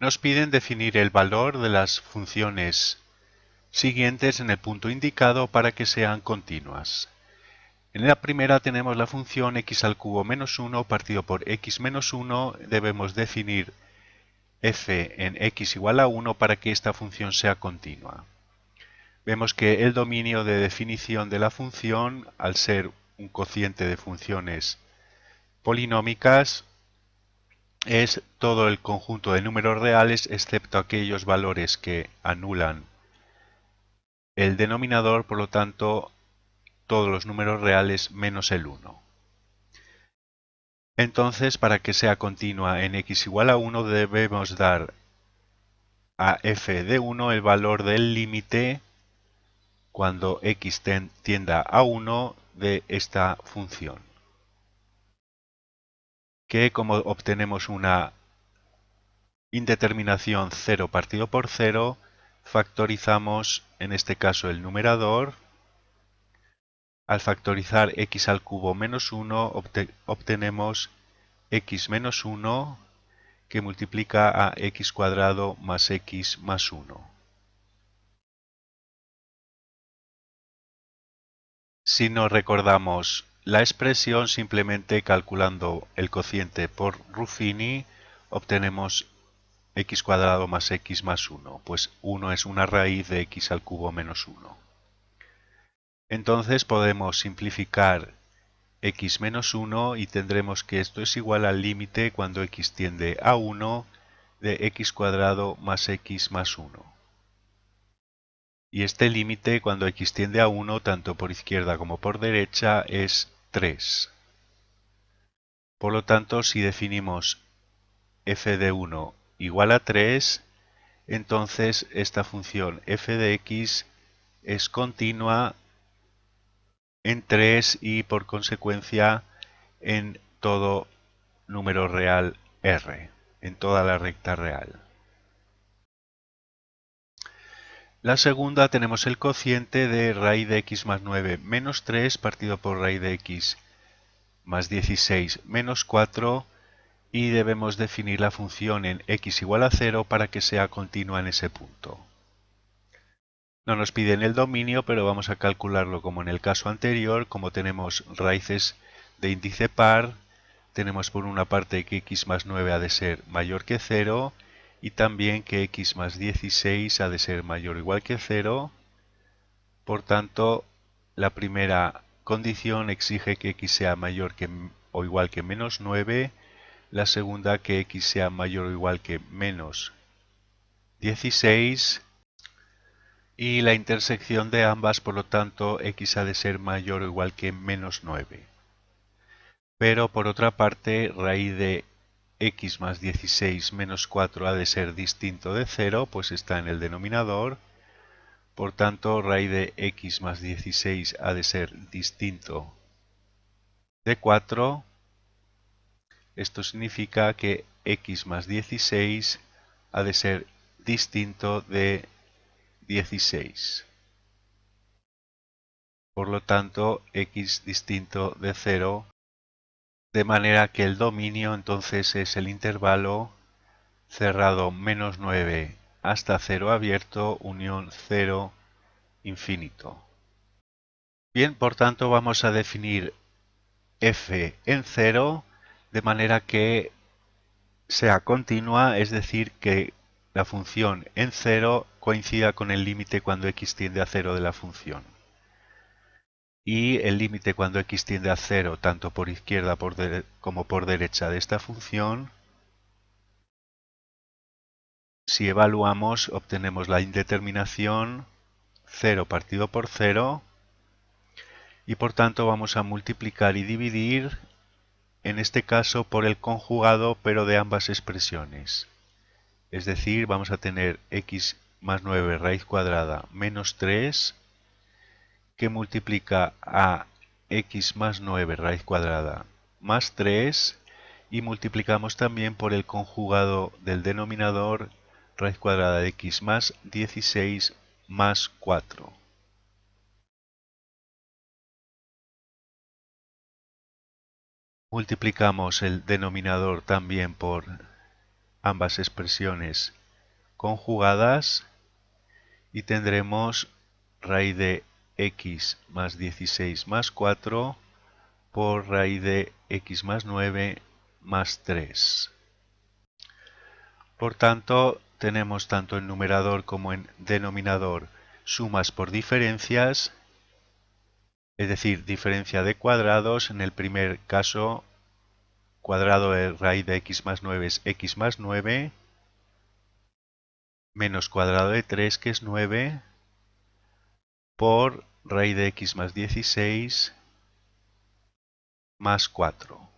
Nos piden definir el valor de las funciones siguientes en el punto indicado para que sean continuas. En la primera tenemos la función x al cubo menos 1 partido por x menos 1. Debemos definir f en x igual a 1 para que esta función sea continua. Vemos que el dominio de definición de la función, al ser un cociente de funciones polinómicas, es todo el conjunto de números reales excepto aquellos valores que anulan el denominador, por lo tanto, todos los números reales menos el 1. Entonces, para que sea continua en x igual a 1, debemos dar a f de 1 el valor del límite cuando x tienda a 1 de esta función, que como obtenemos una indeterminación 0 partido por 0, factorizamos en este caso el numerador. Al factorizar x al cubo menos 1 obtenemos x menos 1 que multiplica a x cuadrado más x más 1. Si no recordamos la expresión, simplemente calculando el cociente por Ruffini obtenemos x cuadrado más x más 1, pues 1 es una raíz de x al cubo menos 1. Entonces podemos simplificar x menos 1 y tendremos que esto es igual al límite cuando x tiende a 1 de x cuadrado más x más 1. Y este límite cuando x tiende a 1 tanto por izquierda como por derecha es 3. Por lo tanto, si definimos f de 1 igual a 3, entonces esta función f de x es continua en 3 y por consecuencia en todo número real R, en toda la recta real. La segunda tenemos el cociente de raíz de x más 9 menos 3 partido por raíz de x más 16 menos 4 y debemos definir la función en x igual a 0 para que sea continua en ese punto. No nos piden el dominio, pero vamos a calcularlo como en el caso anterior. Como tenemos raíces de índice par, tenemos por una parte que x más 9 ha de ser mayor que 0 y también que x más 16 ha de ser mayor o igual que 0. Por tanto, la primera condición exige que x sea mayor que o igual que menos 9, la segunda que x sea mayor o igual que menos 16 y la intersección de ambas, por lo tanto, x ha de ser mayor o igual que menos 9. Pero por otra parte, raíz de x más 16 menos 4 ha de ser distinto de 0, pues está en el denominador. Por tanto, raíz de x más 16 ha de ser distinto de 4. Esto significa que x más 16 ha de ser distinto de 16. Por lo tanto, x distinto de 0, de manera que el dominio entonces es el intervalo cerrado menos 9 hasta 0 abierto, unión 0 infinito. Bien, por tanto vamos a definir f en 0 de manera que sea continua, es decir, que la función en 0 coincida con el límite cuando x tiende a 0 de la función. Y el límite cuando x tiende a 0, tanto por izquierda como por derecha de esta función, si evaluamos, obtenemos la indeterminación 0 partido por 0 y por tanto vamos a multiplicar y dividir, en este caso por el conjugado pero de ambas expresiones. Es decir, vamos a tener x más 9 raíz cuadrada menos 3 que multiplica a x más 9 raíz cuadrada más 3 y multiplicamos también por el conjugado del denominador raíz cuadrada de x más 16 más 4. Multiplicamos el denominador también por ambas expresiones conjugadas y tendremos raíz de x más 16 más 4 por raíz de x más 9 más 3. Por tanto, tenemos tanto en numerador como en denominador sumas por diferencias, es decir, diferencia de cuadrados. En el primer caso, cuadrado de raíz de x más 9 es x más 9, menos cuadrado de 3, que es 9, por raíz de x más 16 más 4.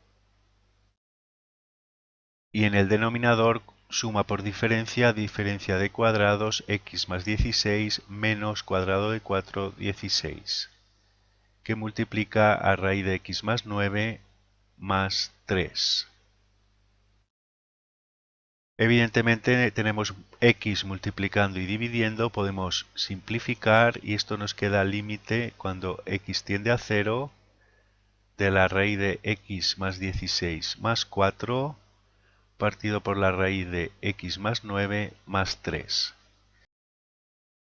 Y en el denominador, suma por diferencia, diferencia de cuadrados, x más 16 menos cuadrado de 4, 16, que multiplica a raíz de x más 9 más 3. Evidentemente tenemos x multiplicando y dividiendo, podemos simplificar y esto nos queda límite cuando x tiende a 0 de la raíz de x más 16 más 4 partido por la raíz de x más 9 más 3.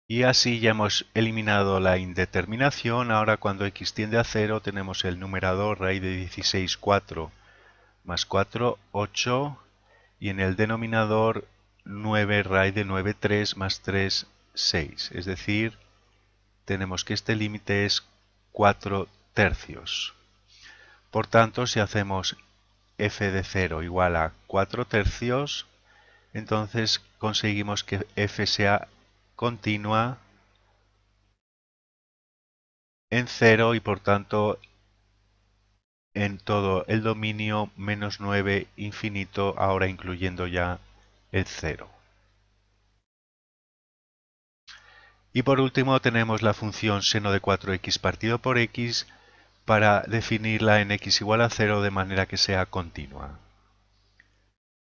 Y así ya hemos eliminado la indeterminación. Ahora cuando x tiende a 0 tenemos el numerador raíz de 16, 4 más 4, 8. Y en el denominador 9 raíz de 9, 3 más 3, 6. Es decir, tenemos que este límite es 4 tercios. Por tanto, si hacemos f de 0 igual a 4 tercios, entonces conseguimos que f sea continua en 0 y por tanto en todo el dominio menos 9 infinito, ahora incluyendo ya el 0. Y por último tenemos la función seno de 4x partido por x para definirla en x igual a 0 de manera que sea continua.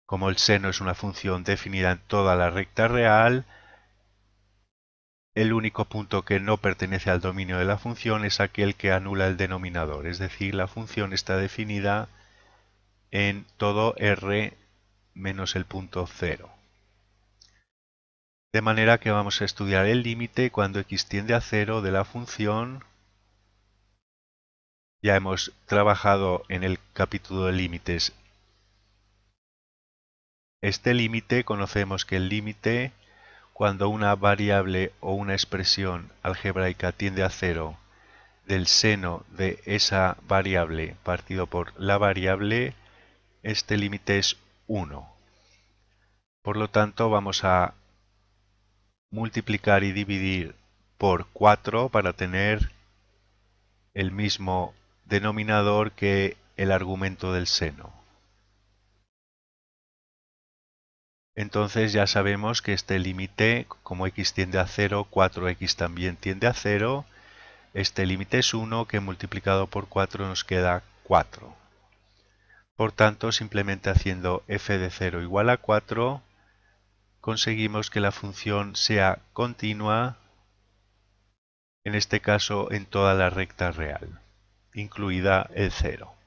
Como el seno es una función definida en toda la recta real, el único punto que no pertenece al dominio de la función es aquel que anula el denominador, es decir, la función está definida en todo R menos el punto 0. De manera que vamos a estudiar el límite cuando x tiende a 0 de la función. Ya hemos trabajado en el capítulo de límites este límite. Conocemos que el límite, cuando una variable o una expresión algebraica tiende a 0 del seno de esa variable partido por la variable, este límite es 1. Por lo tanto, vamos a multiplicar y dividir por 4 para tener el mismo denominador que el argumento del seno. Entonces ya sabemos que este límite, como x tiende a 0, 4x también tiende a 0. Este límite es 1, que multiplicado por 4 nos queda 4. Por tanto, simplemente haciendo f de 0 igual a 4, conseguimos que la función sea continua, en este caso en toda la recta real, incluida el 0.